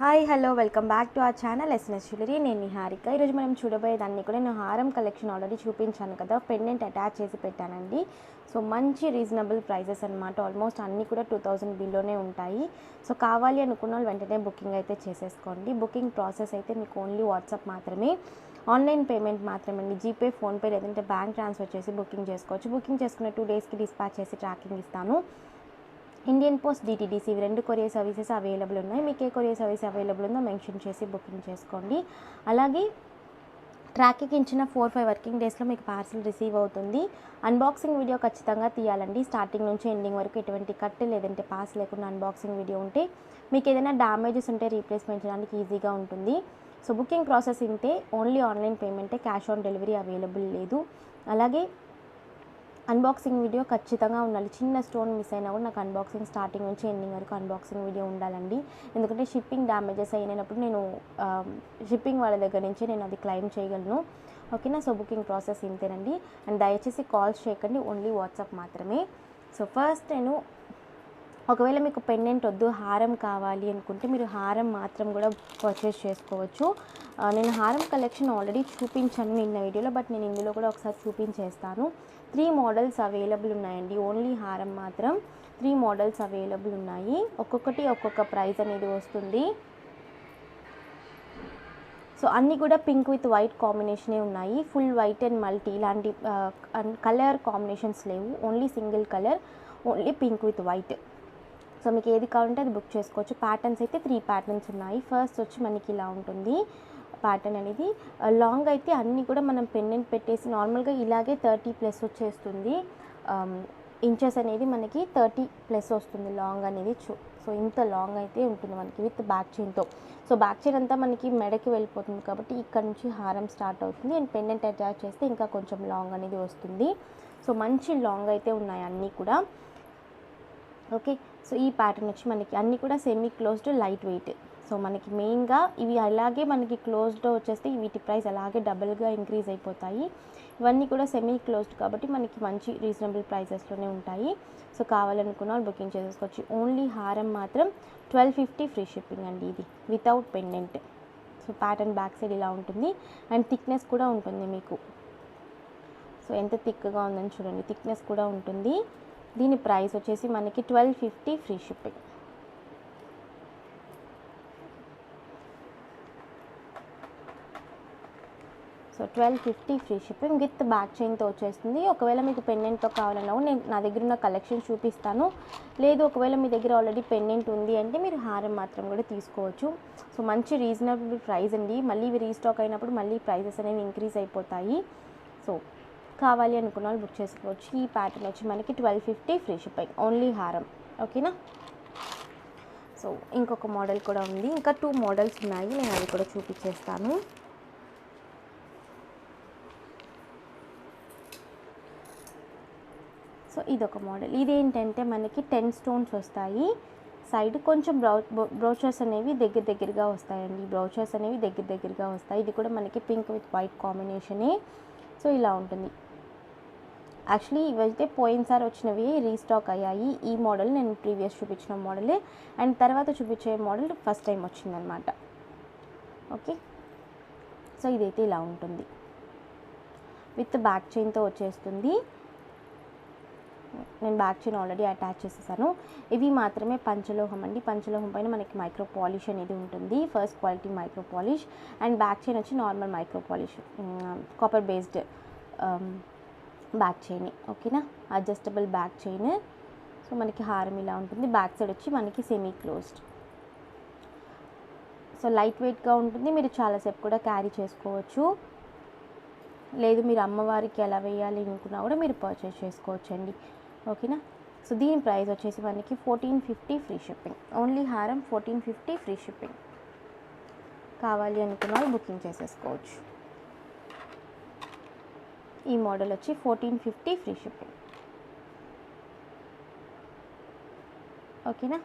Hi hello welcome back to our channel SNS jewellery. నేను నిహారిక. ఈరోజు మనం చూడబోయేదాన్ని కూడా నేను హారం కలెక్షన్ ఆల్రెడీ చూపించాను కదా, పెండెంట్ అటాచ్ చేసి పెట్టానండి. సో మంచి రీజనబుల్ ప్రైజెస్ అనమాట. ఆల్మోస్ట్ అన్నీ కూడా 2000 బిలోనే ఉంటాయి. సో కావాలి అనుకున్న వాళ్ళు వెంటనే బుకింగ్ అయితే చేసేసుకోండి. బుకింగ్ ప్రాసెస్ అయితే మీకు ఓన్లీ వాట్సాప్ మాత్రమే, ఆన్లైన్ పేమెంట్ మాత్రమే అండి. జీపే, ఫోన్పే లేదంటే బ్యాంక్ ట్రాన్స్ఫర్ చేసి బుకింగ్ చేసుకోవచ్చు. బుకింగ్ చేసుకున్న 2 డేస్కి డిస్పాచ్ చేసి ట్రాకింగ్ ఇస్తాను. ఇండియన్ పోస్ట్, డిటీడీసీ ఇవి 2 కొరియర్ సర్వీసెస్ అవైలబుల్ ఉన్నాయి. మీకు ఏ కొరియర్ సర్వీస్ అవైలబుల్ ఉందో మెన్షన్ చేసి బుకింగ్ చేసుకోండి. అలాగే ట్రాకింగ్ ఇచ్చిన 4-5 వర్కింగ్ డేస్లో మీకు పార్సిల్ రిసీవ్ అవుతుంది. అన్బాక్సింగ్ వీడియో ఖచ్చితంగా తీయాలండి. స్టార్టింగ్ నుంచి ఎండింగ్ వరకు ఎటువంటి కట్ లేదంటే పాస్ లేకుండా అన్బాక్సింగ్ వీడియో ఉంటే మీకు ఏదైనా డ్యామేజెస్ ఉంటే రీప్లేస్మెంట్ చేయడానికి ఈజీగా ఉంటుంది. సో బుకింగ్ ప్రాసెస్ ఇంతే, ఓన్లీ ఆన్లైన్ పేమెంటే, క్యాష్ ఆన్ డెలివరీ అవైలబుల్ లేదు. అలాగే అన్బాక్సింగ్ వీడియో ఖచ్చితంగా ఉండాలి. చిన్న స్టోన్ మిస్ అయినా కూడా నాకు అన్బాక్సింగ్ స్టార్టింగ్ నుంచి ఎండింగ్ వరకు అన్బాక్సింగ్ వీడియో ఉండాలండి. ఎందుకంటే షిప్పింగ్ డ్యామేజెస్ అయినప్పుడు నేను షిప్పింగ్ వాళ్ళ దగ్గర నుంచి నేను అది క్లెయిమ్ చేయగలను. ఓకేనా. సో బుకింగ్ ప్రాసెస్ ఇంతేనండి. అండ్ దయచేసి కాల్స్ చేయకండి, ఓన్లీ వాట్సాప్ మాత్రమే. సో ఫస్ట్ నేను ఒకవేళ మీకు పెండెంట్ వద్దు, హారం కావాలి అనుకుంటే మీరు హారం మాత్రం కూడా పర్చేస్ చేసుకోవచ్చు. నేను హారం కలెక్షన్ ఆల్రెడీ చూపించాను నిన్న వీడియోలో, బట్ నేను ఇందులో కూడా ఒకసారి చూపించేస్తాను. 3 మోడల్స్ అవైలబుల్ ఉన్నాయండి. ఓన్లీ హారం మాత్రం 3 మోడల్స్ అవైలబుల్ ఉన్నాయి. ఒక్కొక్కటి ఒక్కొక్క ప్రైస్ అనేది వస్తుంది. సో అన్నీ కూడా పింక్ విత్ వైట్ కాంబినేషనే ఉన్నాయి. ఫుల్ వైట్ అండ్ మల్టీ ఇలాంటి కలర్ కాంబినేషన్స్ లేవు. Only single colour, only pink with white. So మీకు ఏది కావాలంటే అది బుక్ చేసుకోవచ్చు. ప్యాటర్న్స్ అయితే 3 ప్యాటర్న్స్ ఉన్నాయి. ఫస్ట్ వచ్చి మనకి ఇలా ఉంటుంది ప్యాటర్న్ అనేది. లాంగ్ అయితే అన్నీ కూడా మనం పెండెంట్ పెట్టేసి నార్మల్గా ఇలాగే 30+ వచ్చేస్తుంది. ఇంచెస్ అనేది మనకి 30+ వస్తుంది లాంగ్ అనేది. సో ఇంత లాంగ్ అయితే ఉంటుంది మనకి విత్ బ్యాక్ చైన్తో. సో బ్యాక్ చైన్ అంతా మనకి మెడకి వెళ్ళిపోతుంది కాబట్టి ఇక్కడ నుంచి హారం స్టార్ట్ అవుతుంది. అండ్ పెండెంట్ అటాచ్ చేస్తే ఇంకా కొంచెం లాంగ్ అనేది వస్తుంది. సో మంచి లాంగ్ అయితే ఉన్నాయి అన్నీ కూడా. ఓకే. సో ఈ ప్యాటర్న్ వచ్చి మనకి అన్నీ కూడా semi closed, light weight. So మనకి మెయిన్గా ఇవి అలాగే మనకి క్లోజ్డ్ వచ్చేస్తే వీటి ప్రైస్ అలాగే డబుల్గా ఇంక్రీజ్ అయిపోతాయి. ఇవన్నీ కూడా సెమీ క్లోజ్డ్ కాబట్టి మనకి మంచి రీజనబుల్ ప్రైసెస్లోనే ఉంటాయి. సో కావాలనుకున్న వాళ్ళు బుకింగ్ చేసేసుకోవచ్చు. ఓన్లీ హారం మాత్రం 1250 ఫ్రీ షిప్పింగ్ అండి, ఇది without pendant. So pattern back side ఇలా ఉంటుంది అండ్ థిక్నెస్ కూడా ఉంటుంది మీకు. సో ఎంత థిక్గా ఉందని చూడండి, థిక్నెస్ కూడా ఉంటుంది. దీని ప్రైస్ వచ్చేసి మనకి 1250 free shipping. So 1250 free shipping with back చైన్తో వచ్చేస్తుంది. ఒకవేళ మీకు పెండెంట్తో కావాలన్నా నేను నా దగ్గర ఉన్న కలెక్షన్ చూపిస్తాను. లేదు ఒకవేళ మీ దగ్గర ఆల్రెడీ పెండెంట్ ఉంది అంటే మీరు హారం మాత్రం కూడా తీసుకోవచ్చు. సో మంచి రీజనబుల్ ప్రైస్ అండి. మళ్ళీ ఇవి రీస్టాక్ అయినప్పుడు మళ్ళీ ప్రైసెస్ అనేవి ఇంక్రీజ్ అయిపోతాయి. సో కావాలి అనుకున్న వాళ్ళు బుక్ చేసుకోవచ్చు. ఈ ప్యాటర్న్ వచ్చి మనకి 1250 ఫ్రీ షిప్పింగ్, ఓన్లీ హారం. ఓకేనా. సో ఇంకొక మోడల్ కూడా ఉంది, ఇంకా 2 మోడల్స్ ఉన్నాయి, నేను అవి కూడా చూపించేస్తాను. సో ఇదొక మోడల్. ఇదేంటంటే మనకి 10 స్టోన్స్ వస్తాయి. సైడ్ కొంచెం బ్రౌచర్స్ అనేవి దగ్గరగా వస్తాయండి. బ్రౌచర్స్ అనేవి దగ్గరగా వస్తాయి. ఇది కూడా మనకి పింక్ విత్ వైట్ కాంబినేషనే. సో ఇలా ఉంటుంది. యాక్చువల్లీ ఇవైతే పోయినసారి వచ్చినవి రీస్టాక్ అయ్యాయి. ఈ మోడల్ నేను ప్రీవియస్ చూపించిన మోడలే, అండ్ తర్వాత చూపించే మోడల్ ఫస్ట్ టైం వచ్చిందనమాట. ఓకే. సో ఇదైతే ఇలా ఉంటుంది, విత్ బ్యాక్ చైన్తో వచ్చేస్తుంది. నేను బ్యాక్ చైన్ ఆల్రెడీ అటాచ్ చేసేసాను. ఇవి మాత్రమే పంచలోహం అండి. పంచలోహం పైన మనకి మైక్రో పాలిష్ అనేది ఉంటుంది, first quality micro polish. And back chain వచ్చి normal micro polish, copper based back chain. ఓకేనా. Adjustable back chain. సో మనకి హారం ఇలా ఉంటుంది. బ్యాక్ సైడ్ వచ్చి మనకి సెమీ క్లోజ్డ్. సో లైట్ వెయిట్గా ఉంటుంది, మీరు చాలాసేపు కూడా క్యారీ చేసుకోవచ్చు. లేదు మీరు అమ్మవారికి ఎలా వేయాలి అనుకున్నా కూడా మీరు పర్చేస్ చేసుకోవచ్చు అండి. ఓకేనా. సో దీని ప్రైస్ వచ్చేసి మనకి 1450 ఫ్రీ షిప్పింగ్, ఓన్లీ హారం 1450 ఫ్రీ షిప్పింగ్. కావాలి అనుకున్న వాళ్ళు బుకింగ్ చేసేసుకోవచ్చు. ఈ మోడల్ వచ్చి 1450 ఫ్రీ షిప్పింగ్. ఓకేనా.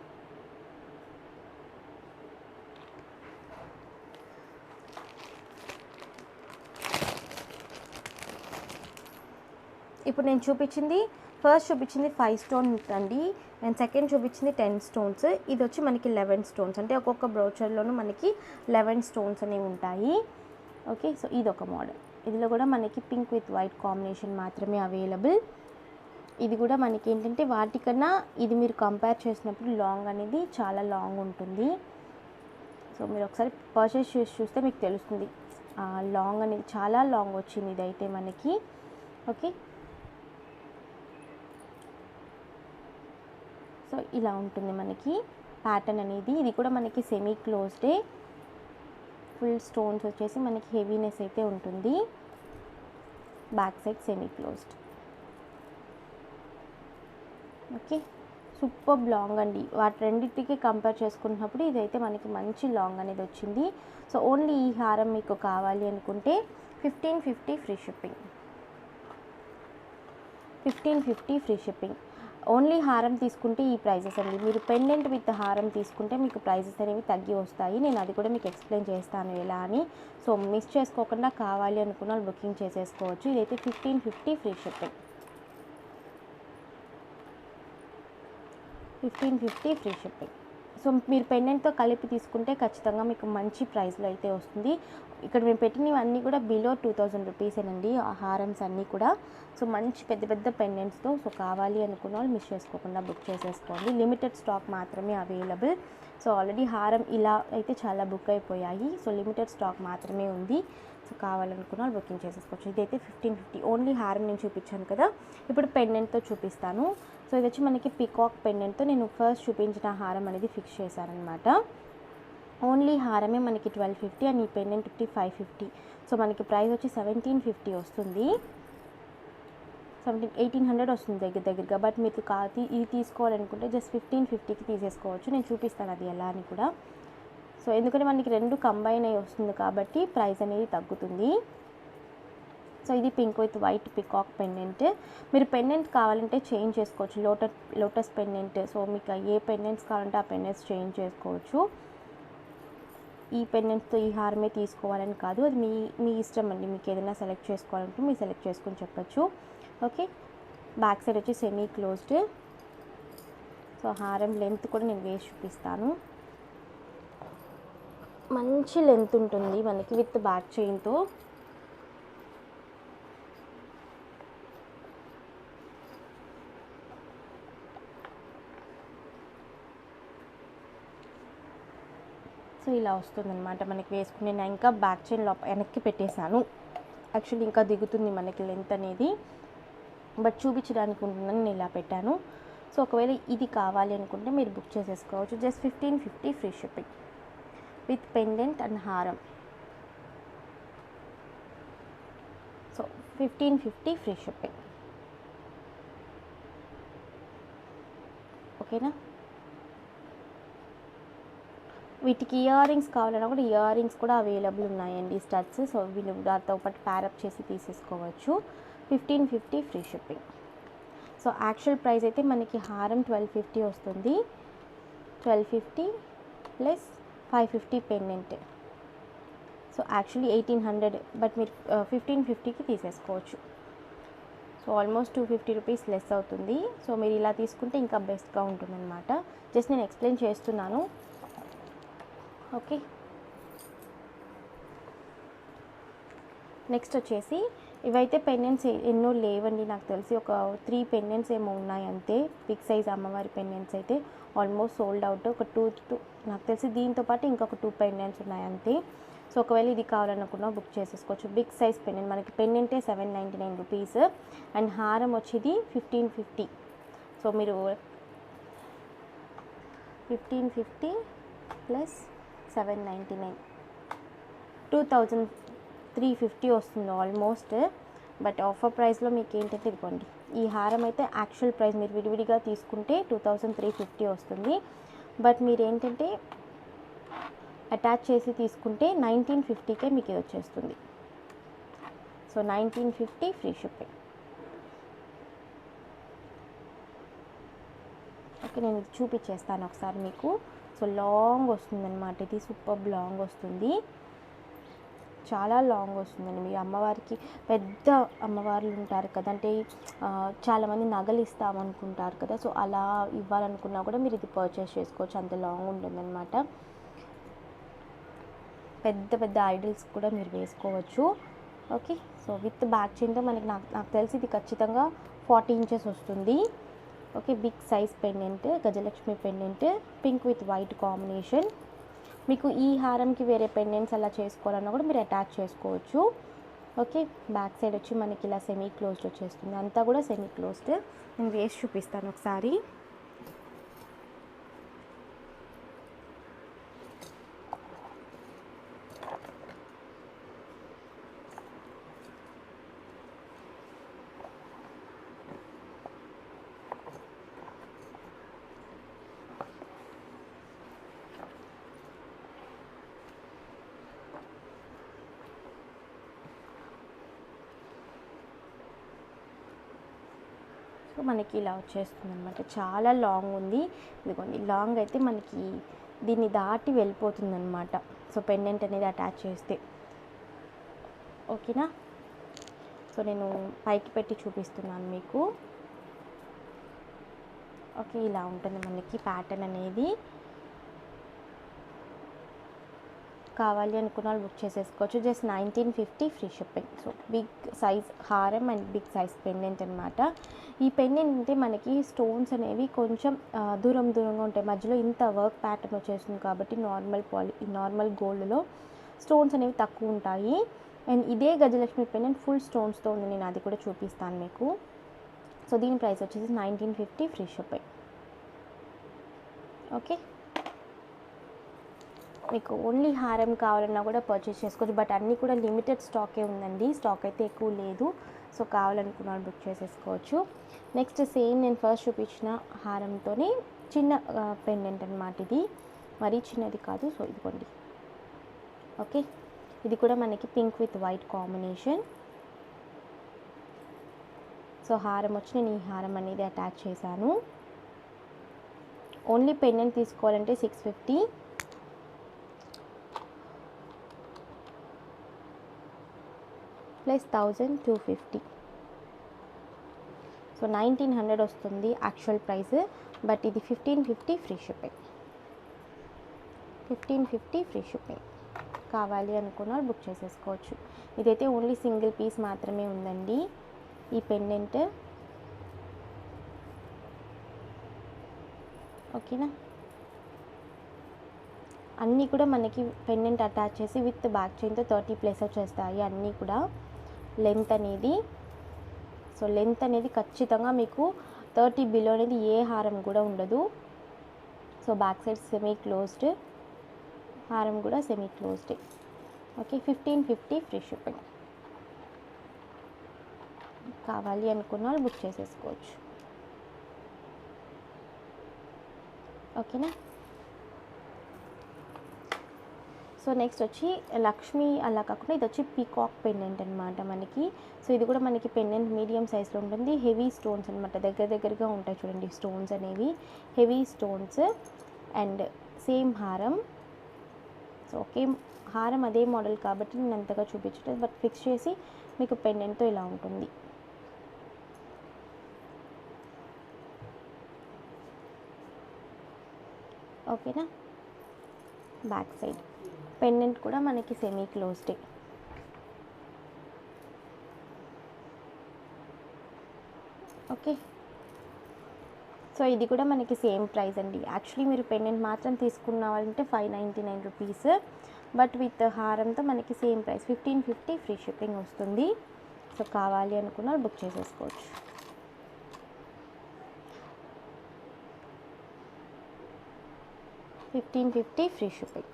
ఇప్పుడు నేను చూపించింది ఫస్ట్ చూపించింది 5 స్టోన్ అండి, అండ్ సెకండ్ చూపించింది 10 స్టోన్స్. ఇది వచ్చి మనకి 11 స్టోన్స్, అంటే ఒక్కొక్క బ్రోచర్లోనూ మనకి 11 స్టోన్స్ అనేవి ఉంటాయి. ఓకే, సో ఇది ఒక మోడల్. ఇదిలో కూడా మనకి పింక్ విత్ వైట్ కాంబినేషన్ మాత్రమే అవైలబుల్. ఇది కూడా మనకి ఏంటంటే వాటికన్నా ఇది మీరు కంపేర్ చేసినప్పుడు లాంగ్ అనేది చాలా లాంగ్ ఉంటుంది. సో మీరు ఒకసారి పర్చేస్ చేసి చూస్తే మీకు తెలుస్తుంది, లాంగ్ అనేది చాలా లాంగ్ వచ్చింది ఇదైతే మనకి. ఓకే, సో ఇలా ఉంటుంది మనకి ప్యాటర్న్ అనేది. ఇది కూడా మనకి సెమీ క్లోజ్డే, ఫుల్ స్టోన్స్ వచ్చేసి మనకి హెవీనెస్ అయితే ఉంటుంది. Back side semi closed. Okay, super long అండి. వాటి రెండింటికి కంపేర్ చేసుకున్నప్పుడు ఇదైతే మనకి మంచి లాంగ్ అనేది వచ్చింది. సో ఓన్లీ ఈ హారం మీకు కావాలి అనుకుంటే 1550 free shipping. 1550 free shipping. Only హారం తీసుకుంటే ఈ ప్రైజెస్ అండి. మీరు పెండెంట్ విత్ హారం తీసుకుంటే మీకు ప్రైజెస్ అనేవి తగ్గి వస్తాయి. నేను అది కూడా మీకు ఎక్స్ప్లెయిన్ చేస్తాను ఎలా అని. సో మిస్ చేసుకోకుండా కావాలి అనుకున్న వాళ్ళు బుకింగ్ చేసేసుకోవచ్చు. ఇదైతే 1550 free shipping. 1550 free shipping. So మీరు పెండెంట్తో కలిపి తీసుకుంటే ఖచ్చితంగా మీకు మంచి ప్రైస్లో అయితే వస్తుంది. ఇక్కడ మేము పెట్టినవన్నీ కూడా బిలో 2000 రూపీసేనండి ఆ హారమ్స్ అన్నీ కూడా. సో మంచి పెద్ద పెద్ద పెండెంట్స్తో. సో కావాలి అనుకున్న వాళ్ళు మిస్ చేసుకోకుండా బుక్ చేసేసుకోండి. లిమిటెడ్ స్టాక్ మాత్రమే అవైలబుల్. సో ఆల్రెడీ హారం ఇలా అయితే చాలా బుక్ అయిపోయాయి. సో లిమిటెడ్ స్టాక్ మాత్రమే ఉంది. సో కావాలనుకున్న వాళ్ళు బుకింగ్ చేసేసుకోవచ్చు. ఇదైతే 1550. ఓన్లీ హారం నేను చూపించాను కదా, ఇప్పుడు పెండెంట్తో చూపిస్తాను. సో ఇది వచ్చి మనకి పికాక్ పెండెంట్తో నేను ఫస్ట్ చూపించిన హారం అనేది ఫిక్స్ చేశానమాట. ఓన్లీ హారమే మనకి 1250 అండ్ ఈ పెండెంట్ 550. సో మనకి ప్రైస్ వచ్చి 1750 వస్తుంది. 1800 వస్తుంది దగ్గరగా. బట్ మీరు ఇది తీసుకోవాలనుకుంటే జస్ట్ 1550కి తీసేసుకోవచ్చు. నేను చూపిస్తాను అది ఎలా అని కూడా. సో ఎందుకంటే మనకి రెండు కంబైన్ అయ్యి వస్తుంది కాబట్టి ప్రైస్ అనేది తగ్గుతుంది. సో ఇది pink with white peacock pendant. మీరు పెండెంట్ కావాలంటే చేంజ్ చేసుకోవచ్చు. Lotus pendant. సో మీకు ఏ పెండెంట్స్ కావాలంటే ఆ పెండెంట్స్ చేంజ్ చేసుకోవచ్చు. ఈ పెండెంట్తో ఈ హారమే తీసుకోవాలని కాదు, అది మీ ఇష్టం అండి. మీకు ఏదైనా సెలెక్ట్ చేసుకోవాలంటే మీరు సెలెక్ట్ చేసుకొని చెప్పచ్చు. ఓకే, బ్యాక్ సైడ్ వచ్చి సెమీ క్లోజ్డ్. సో హారం లెంత్ కూడా నేను వేసి చూపిస్తాను. మంచి లెంత్ ఉంటుంది మనకి విత్ బ్యాక్ చైన్తో. సో ఇలా వస్తుందన్నమాట మనకి వేసుకుని. నేను ఇంకా బ్యాక్ చైన్ వెనక్కి పెట్టేశాను. యాక్చువల్లీ ఇంకా దిగుతుంది మనకి లెంత్ అనేది, బట్ చూపించడానికి ఉంటుందని నేను ఇలా పెట్టాను. సో ఒకవేళ ఇది కావాలి అనుకుంటే మీరు బుక్ చేసేసుకోవచ్చు. Just 1550 free shipping with pendant and హారం. So 1550 free shipping. ఓకేనా. వీటికి ఇయర్ రింగ్స్ కావాలన్నా కూడా ఇయర్ రింగ్స్ కూడా అవైలబుల్ ఉన్నాయండి, స్టడ్స్. సో వీళ్ళు దాంతో పాటు ప్యారప్ చేసి తీసేసుకోవచ్చు. 1550 free shipping. So actual price అయితే మనకి హారం 1250 వస్తుంది. 1250 plus 550 pendant. So actually 1800, but మీరు 1550కి తీసేసుకోవచ్చు. సో ఆల్మోస్ట్ 250 రూపీస్ లెస్ అవుతుంది. సో మీరు ఇలా తీసుకుంటే ఇంకా బెస్ట్గా ఉంటుందన్నమాట. జస్ట్ నేను ఎక్స్ప్లెయిన్ చేస్తున్నాను. ఓకే, నెక్స్ట్ వచ్చేసి ఇవైతే పెండెంట్స్ ఎన్నో లేవండి. నాకు తెలిసి ఒక 3 పెండెంట్స్ ఏమో ఉన్నాయి అంతే. బిగ్ సైజ్ అమ్మవారి పెండెంట్స్ అయితే ఆల్మోస్ట్ సోల్డ్ అవుట్. ఒక 2 నాకు తెలిసి దీంతో పాటు ఇంకొక 2 పెండెంట్స్ ఉన్నాయి అంతే. సో ఒకవేళ ఇది కావాలనుకున్నా బుక్ చేసేసుకోవచ్చు. బిగ్ సైజ్ పెండెంట్ మనకి పెండెంటే 799 రూపీస్ అండ్ హారం వచ్చేది 1550. సో మీరు 1550 ప్లస్ 799 2350 వస్తుంది ఆల్మోస్ట్. బట్ ఆఫర్ ప్రైస్లో మీకు ఏంటంటే ఇదిగోండి, ఈ హారం అయితే యాక్చువల్ ప్రైస్ మీరు విడివిడిగా తీసుకుంటే 2350 వస్తుంది. బట్ మీరు ఏంటంటే అటాచ్ చేసి తీసుకుంటే 1950కే మీకు ఇది వచ్చేస్తుంది. So 1950 free shipping. ఓకే, నేను ఇది చూపించేస్తాను ఒకసారి మీకు. సో లాంగ్ వస్తుందన్నమాట, ఇది సూపర్ లాంగ్ వస్తుంది. చాలా లాంగ్ వస్తుందండి. మీ అమ్మవారికి పెద్ద అమ్మవార్లు ఉంటారు కదా, అంటే చాలామంది నగలు ఇస్తామనుకుంటారు కదా, సో అలా ఇవ్వాలనుకున్నా కూడా మీరు ఇది పర్చేస్ చేసుకోవచ్చు, అంత లాంగ్ ఉంటుందన్నమాట. పెద్ద పెద్ద ఐడల్స్ కూడా మీరు వేసుకోవచ్చు. ఓకే, సో విత్ బ్యాక్ చైన్తో నాకు తెలిసి ఇది ఖచ్చితంగా 40 ఇంచెస్ వస్తుంది. Okay, big size pendant, Gajalakshmi pendant, pink with white combination. మీకు ఈ హారంకి వేరే పెండెంట్స్ అలా చేసుకోవాలన్నా కూడా మీరు అటాచ్ చేసుకోవచ్చు. ఓకే, బ్యాక్ సైడ్ వచ్చి మనకి ఇలా సెమీ క్లోజ్డ్ వచ్చేస్తుంది, అంతా కూడా సెమీ క్లోజ్డ్. నేను వేసి చూపిస్తాను ఒకసారి. సో మనకి ఇలా వచ్చేస్తుంది అనమాట, చాలా లాంగ్ ఉంది. ఇదిగోండి, లాంగ్ అయితే మనకి దీన్ని దాటి వెళ్ళిపోతుంది అనమాట. సో పెండెంట్ అనేది అటాచ్ చేస్తే ఓకేనా. సో నేను పైకి పెట్టి చూపిస్తున్నాను మీకు. ఓకే, ఇలా ఉంటుంది మనకి ప్యాటర్న్ అనేది. కావాలి అనుకున్న వాళ్ళు బుక్ చేసేసుకోవచ్చు. Just 1950 free shipping. So big size హారం అండ్ బిగ్ సైజ్ పెండెంట్ అనమాట. ఈ పెండెంట్ అంటే మనకి స్టోన్స్ అనేవి కొంచెం దూరంగా ఉంటాయి, మధ్యలో ఇంత వర్క్ ప్యాటర్న్ వచ్చేస్తుంది కాబట్టి నార్మల్ గోల్డ్లో స్టోన్స్ అనేవి తక్కువ ఉంటాయి. అండ్ ఇదే గజలక్ష్మి పెండెంట్ ఫుల్ స్టోన్స్తో ఉంది, నేను అది కూడా చూపిస్తాను మీకు. సో దీని ప్రైస్ వచ్చేసి 1950 ఫ్రీ షిప్పింగ్. ఓకే, మీకు ఓన్లీ హారం కావాలన్నా కూడా పర్చేస్ చేసుకోవచ్చు, బట్ అన్నీ కూడా లిమిటెడ్ స్టాకే ఉందండి, స్టాక్ అయితే ఎక్కువ లేదు. సో కావాలనుకున్న వాళ్ళు బుక్ చేసేసుకోవచ్చు. నెక్స్ట్ సేమ్ నేను ఫస్ట్ చూపించిన హారంతో చిన్న పెండెంట్ అనమాట, ఇది మరీ చిన్నది కాదు. సో ఇదిగోండి. ఓకే, ఇది కూడా మనకి pink with white combination. So హారం వచ్చి నేను ఈ హారం అనేది అటాచ్ చేశాను. ఓన్లీ పెండెంట్ తీసుకోవాలంటే 650, ప్లస్ 1250. సో 1900 వస్తుంది యాక్చువల్ ప్రైస్, బట్ ఇది 1550 ఫ్రీ షిప్పింగ్. 1550 free shipping. కావాలి అనుకున్న బుక్ చేసేసుకోవచ్చు. ఇదైతే ఓన్లీ సింగిల్ పీస్ మాత్రమే ఉందండి ఈ పెండెంట్. ఓకేనా, అన్నీ కూడా మనకి పెండెంట్ అటాచ్ చేసి విత్ బ్యాక్ చైన్తో 30+ వచ్చేస్తాయి అన్నీ కూడా. లెంత్ అనేది, సో లెంత్ అనేది ఖచ్చితంగా మీకు 30 బిలో అనేది ఏ హారం కూడా ఉండదు. So back side semi closed, హారం కూడా semi closed. Okay, 1550 free shipping. కావాలి అనుకున్న వాళ్ళు బుక్ చేసేసుకోవచ్చు. ఓకేనా. సో నెక్స్ట్ వచ్చి లక్ష్మి అలా కాకుండా ఇది వచ్చి పీకాక్ పెండెంట్ అనమాట మనకి. సో ఇది కూడా మనకి పెండెంట్ మీడియం సైజ్లో ఉంటుంది, హెవీ స్టోన్స్ అనమాట, దగ్గరగా ఉంటాయి చూడండి స్టోన్స్ అనేవి, హెవీ స్టోన్స్. అండ్ సేమ్ హారం. సో ఓకే, హారం అదే మోడల్ కాబట్టి నేను అంతగా చూపించలేదు, బట్ ఫిక్స్ చేసి మీకు పెండెంట్తో ఇలా ఉంటుంది. ఓకేనా. బ్యాక్ సైడ్ పెండెంట్ కూడా మనకి సెమీ క్లోజ్డ్. ఓకే, సో ఇది కూడా మనకి సేమ్ ప్రైస్ అండి. యాక్చువల్లీ మీరు పెండెంట్ మాత్రం తీసుకున్నారంటే 599 రూపీస్, బట్ విత్ హారంతో మనకి సేమ్ ప్రైస్ 1550 ఫ్రీ షిప్పింగ్ వస్తుంది. సో కావాలి అనుకున్న బుక్ చేసేసుకోవచ్చు. $1550 ఫ్రీ షిప్పింగ్.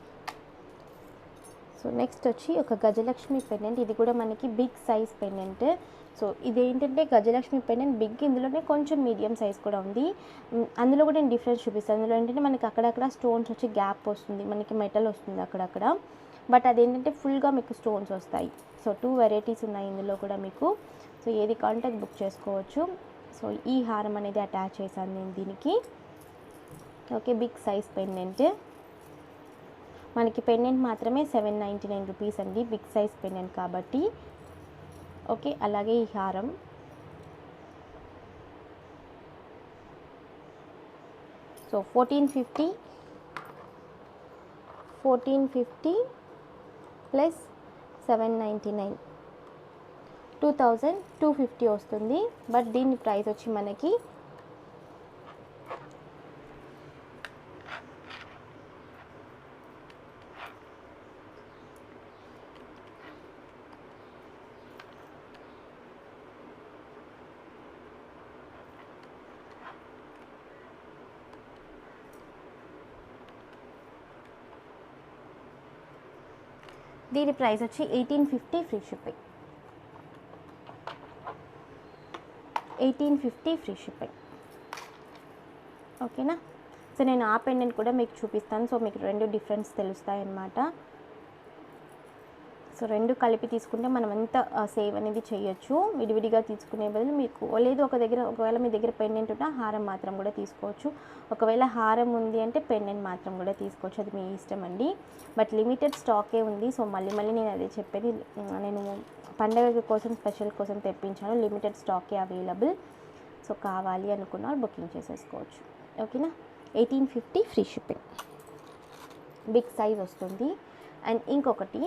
సో నెక్స్ట్ వచ్చి ఒక గజలక్ష్మి పెండెంట్, ఇది కూడా మనకి బిగ్ సైజ్ పెండెంట్. సో ఇదేంటంటే గజలక్ష్మి పెండెంట్ బిగ్, ఇందులోనే కొంచెం మీడియం సైజ్ కూడా ఉంది. అందులో కూడా నేను డిఫరెన్స్ చూపిస్తాను. అందులో ఏంటంటే మనకి అక్కడక్కడ స్టోన్స్ వచ్చి గ్యాప్ వస్తుంది, మనకి మెటల్ వస్తుంది అక్కడక్కడ, బట్ అదేంటంటే ఫుల్గా మీకు స్టోన్స్ వస్తాయి. సో 2 వెరైటీస్ ఉన్నాయి ఇందులో కూడా మీకు. సో ఏది కావాలంటే అది బుక్ చేసుకోవచ్చు. సో ఈ హారం అనేది అటాచ్ చేశాను నేను దీనికి. Okay, big size pendant. మనకి పెండెంట్ మాత్రమే 799 రూపీస్ అండి, బిగ్ సైజ్ పెండెంట్ కాబట్టి. ఓకే, అలాగే ఈ హారం సో 1450 ప్లస్ 799 2250 వస్తుంది. బట్ దీని ప్రైస్ వచ్చి మనకి దీని ప్రైస్ వచ్చి 1850 ఫ్రీ షిప్పింగ్. 1850 free shipping. ఓకేనా. సో నేను ఆ పెండెంట్ కూడా మీకు చూపిస్తాను, సో మీకు రెండు డిఫరెన్స్ తెలుస్తాయి అన్నమాట. సో రెండు కలిపి తీసుకుంటే మనం ఎంత సేవ్ అనేది చేయొచ్చు. విడివిడిగా తీసుకునే బదులు మీకు లేదు ఒకవేళ మీ దగ్గర పెండెంట్ ఉన్నా హారం మాత్రం కూడా తీసుకోవచ్చు. ఒకవేళ హారం ఉంది అంటే పెండెంట్ మాత్రం కూడా తీసుకోవచ్చు, అది మీ ఇష్టం అండి. బట్ లిమిటెడ్ స్టాకే ఉంది. సో మళ్ళీ నేను అదే చెప్పేది, నేను పండగ కోసం స్పెషల్ కోసం తెప్పించాను, లిమిటెడ్ స్టాకే అవైలబుల్. సో కావాలి అనుకున్న వాళ్ళు బుకింగ్ చేసేసుకోవచ్చు. ఓకేనా. 1850 ఫ్రీ షిప్పింగ్, బిగ్ సైజ్ వస్తుంది. అండ్ ఇంకొకటి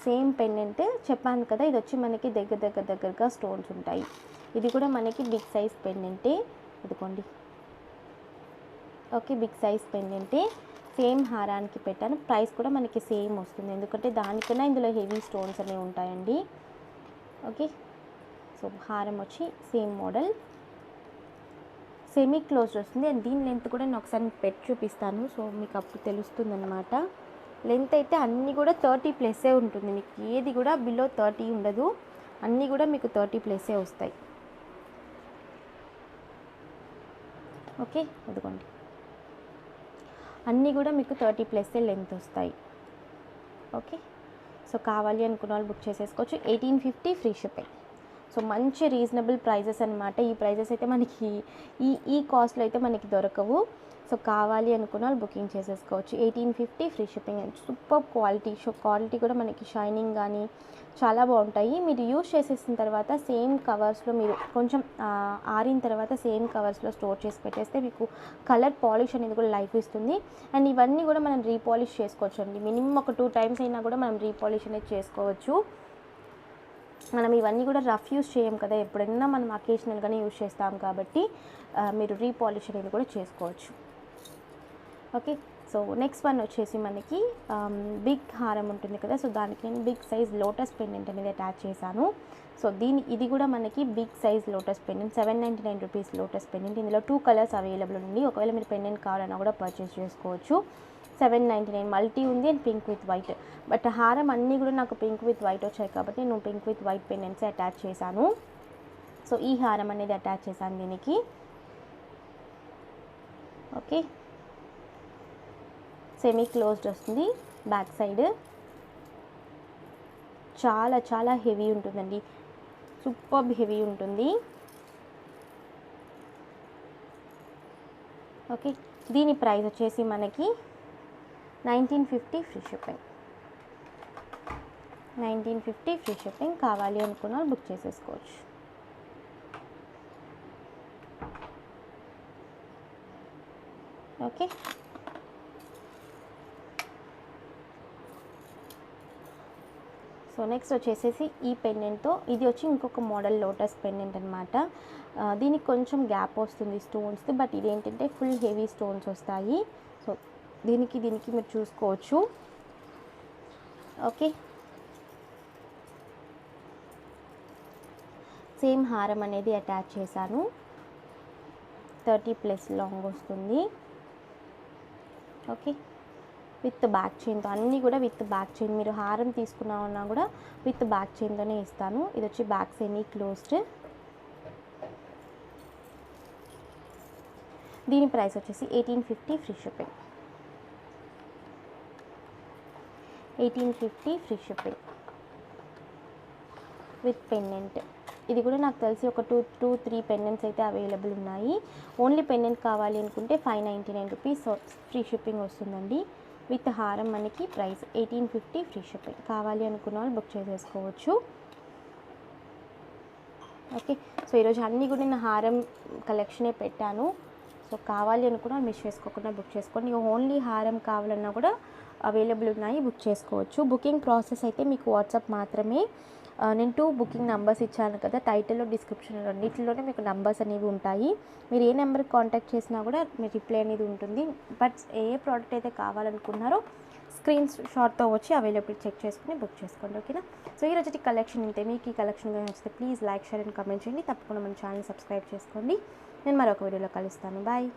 సేమ్ పెండెంట్ చెప్పాను కదా, ఇది వచ్చి మనకి దగ్గరగా స్టోన్స్ ఉంటాయి. ఇది కూడా మనకి బిగ్ సైజ్ పెండెంటే, ఇదిగోండి. ఓకే, బిగ్ సైజ్ పెండెంటే, సేమ్ హారానికి పెట్టాను. ప్రైస్ కూడా మనకి సేమ్ వస్తుంది, ఎందుకంటే దానికన్నా ఇందులో హెవీ స్టోన్స్ అనేవి ఉంటాయండి. ఓకే, సో హారం వచ్చి సేమ్ మోడల్, సెమీ క్లోజ్డ్ వస్తుంది. అండ్ దీని లెంత్ కూడా నేను ఒకసారి పెట్టి చూపిస్తాను, సో మీకు అప్పుడు తెలుస్తుంది అనమాట. లెంత్ అయితే అన్నీ కూడా 30+ ఉంటుంది, మీకు ఏది కూడా బిలో 30 ఉండదు, అన్నీ కూడా మీకు 30+ వస్తాయి. ఓకే, అదిగోండి, అన్నీ కూడా మీకు 30+ లెంత్ వస్తాయి. ఓకే, సో కావాలి అనుకున్న వాళ్ళు బుక్ చేసేసుకోవచ్చు. 1850 ఫ్రీ షిప్పింగ్. సో మంచి రీజనబుల్ ప్రైజెస్ అనమాట. ఈ ప్రైజెస్ అయితే మనకి ఈ కాస్ట్లో అయితే మనకి దొరకవు. సో కావాలి అనుకున్న వాళ్ళు బుకింగ్ చేసేసుకోవచ్చు. 1850 free shipping. And super quality, quality కూడా మనకి షైనింగ్ కానీ చాలా బాగుంటాయి. మీరు యూజ్ చేసేసిన తర్వాత సేమ్ కవర్స్లో మీరు కొంచెం ఆరిన తర్వాత సేమ్ కవర్స్లో స్టోర్ చేసి పెట్టేస్తే మీకు కలర్ పాలిష్ అనేది కూడా లైఫ్ ఇస్తుంది. అండ్ ఇవన్నీ కూడా మనం రీపాలిష్ చేసుకోవచ్చు అండి. మినిమం ఒక 2 టైమ్స్ అయినా కూడా మనం రీపాలిష్ అనేది చేసుకోవచ్చు. మనం ఇవన్నీ కూడా రఫ్ యూస్ చేయం కదా, ఎప్పుడైనా మనం అకేషనల్గానే యూజ్ చేస్తాం కాబట్టి మీరు రీపాలిష్ అనేది కూడా చేసుకోవచ్చు. ఓకే, సో నెక్స్ట్ వన్ వచ్చేసి మనకి బిగ్ హారం ఉంటుంది కదా, సో దానికి నేను బిగ్ సైజ్ లోటస్ పెండెంట్ అనేది అటాచ్ చేశాను. సో ఇది కూడా మనకి big size lotus pendant, 799 rupees lotus pendant. ఇందులో 2 కలర్స్ అవైలబుల్ ఉంది. ఒకవేళ మీరు పెండెంట్ కావాలన్నా కూడా పర్చేస్ చేసుకోవచ్చు. 799 మల్టీ ఉంది and pink with white. But హారం అన్నీ కూడా నాకు పింక్ విత్ వైట్ వచ్చాయి కాబట్టి నేను పింక్ విత్ వైట్ పెండెంట్సే అటాచ్ చేశాను. సో ఈ హారం అనేది అటాచ్ చేశాను దీనికి. ఓకే, సెమీ క్లోజ్డ్ వస్తుంది. బ్యాక్ సైడ్ చాలా హెవీ ఉంటుందండి, సూపర్ హెవీ ఉంటుంది. ఓకే, దీని ప్రైస్ వచ్చేసి మనకి 1950 ఫ్రీ షిప్పింగ్. 1950 free shipping. కావాలి అనుకున్న వాళ్ళు బుక్ చేసేసుకోవచ్చు. ఓకే, సో నెక్స్ట్ వచ్చేసేసి ఈ పెండెంట్తో, ఇది వచ్చి ఇంకొక మోడల్ లోటస్ పెండెంట్ అనమాట. దీనికి కొంచెం గ్యాప్ వస్తుంది స్టోన్స్ది, బట్ ఇదేంటంటే ఫుల్ హెవీ స్టోన్స్ వస్తాయి. సో దీనికి మీరు చూసుకోవచ్చు. ఓకే, సేమ్ హారం అనేది అటాచ్ చేశాను. 30+ లాంగ్ వస్తుంది. ఓకే, విత్ బ్యాక్ చైన్తో, అన్నీ కూడా విత్ బ్యాక్ చైన్. మీరు హారం తీసుకున్నామన్నా కూడా విత్ బ్యాక్ చైన్తోనే ఇస్తాను. ఇది వచ్చి బ్యాక్ సెమీ క్లోజ్డ్. దీని ప్రైస్ వచ్చేసి 1850 free shipping. 1850 free shipping with pendant. ఇది కూడా నాకు తెలిసి ఒక 2-3 పెండెంట్స్ అయితే అవైలబుల్ ఉన్నాయి. ఓన్లీ పెండెంట్ కావాలి అనుకుంటే 599 రూపీస్ ఫ్రీ షిప్పింగ్ వస్తుందండి. విత్ హారం మనకి ప్రైస్ 1850 ఫ్రీ షిప్పింగ్. కావాలి అనుకున్న వాళ్ళు బుక్ చేసేసుకోవచ్చు. ఓకే, సో ఈరోజు అన్నీ కూడా నేను హారం కలెక్షనే పెట్టాను. సో కావాలి అనుకున్న మిస్ చేసుకోకుండా బుక్ చేసుకోండి. ఓన్లీ హారం కావాలన్నా కూడా అవైలబుల్ ఉన్నాయి, బుక్ చేసుకోవచ్చు. బుకింగ్ ప్రాసెస్ అయితే మీకు వాట్సాప్ మాత్రమే. నేను 2 బుకింగ్ నెంబర్స్ ఇచ్చాను కదా, టైటిల్లో డిస్క్రిప్షన్ రెండింటిలోనే మీకు నెంబర్స్ అనేవి ఉంటాయి. మీరు ఏ నెంబర్కి కాంటాక్ట్ చేసినా కూడా మీ రిప్లై అనేది ఉంటుంది. బట్ ఏ ప్రోడక్ట్ అయితే కావాలనుకున్నారో స్క్రీన్ షాట్తో వచ్చి అవైలబిలిటీ చెక్ చేసుకుని బుక్ చేసుకోండి. ఓకేనా? సో ఈ రోజు కలెక్షన్ ఇంతే. మీకు ఈ కలెక్షన్ నచ్చితే please like, share and comment చేయండి. తప్పకుండా మన ఛానల్ సబ్స్క్రైబ్ చేసుకోండి. నేను మరొక వీడియోలో కలుస్తాను. బాయ్.